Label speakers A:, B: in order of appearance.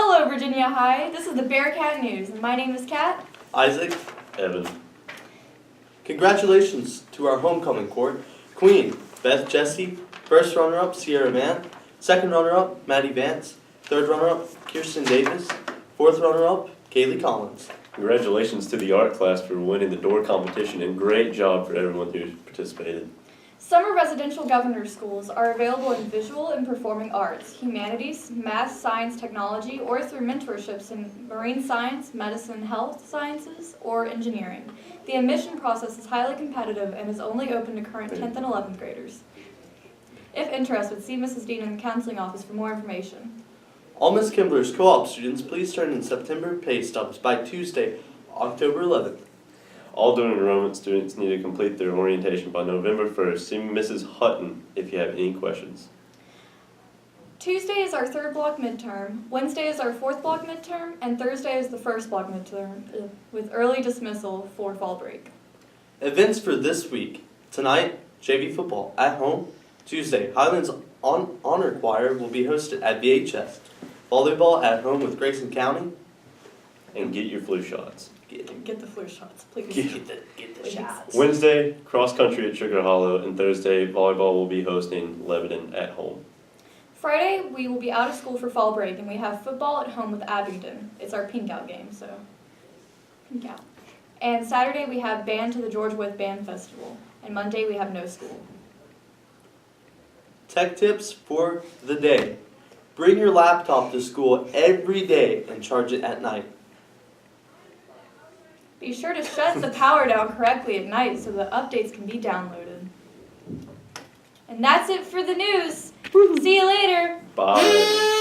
A: Hello, Virginia High. This is the Bearcat News, and my name is Kat.
B: Isaac.
C: Evan.
B: Congratulations to our homecoming court. Queen, Beth Jesse. First runner-up, Sierra Mann. Second runner-up, Maddie Vance. Third runner-up, Kirsten Davis. Fourth runner-up, Kaylee Collins.
C: Congratulations to the art class for winning the door competition, and great job for everyone who participated.
A: Summer residential governor schools are available in visual and performing arts, humanities, math, science, technology, or through mentorships in marine science, medicine, health sciences, or engineering. The admission process is highly competitive and is only open to current 10th and 11th graders. If interested, see Mrs. Dean in the counseling office for more information.
B: All Miss Kimbler's co-op students, please turn in September pay stubs by Tuesday, October 11th.
C: All dual enrollment students need to complete their orientation by November 1st. See Mrs. Hutton if you have any questions.
A: Tuesday is our third block midterm, Wednesday is our fourth block midterm, and Thursday is the first block midterm, with early dismissal for fall break.
B: Events for this week. Tonight, JV football at home. Tuesday, Highlands Honor Choir will be hosted at VHS. Volleyball at home with Grayson County.
C: And get your flu shots.
A: Get the flu shots, please.
B: Get the shots.
C: Wednesday, cross country at Sugar Hollow, and Thursday, volleyball will be hosting Lebanon at home.
A: Friday, we will be out of school for fall break, and we have football at home with Abingdon. It's our pink out game, so pink out. And Saturday, we have band to the George Wythe Band Festival. And Monday, we have no school.
B: Tech tips for the day. Bring your laptop to school every day and charge it at night.
A: Be sure to shut the power down correctly at night so the updates can be downloaded. And that's it for the news. See you later.
C: Bye.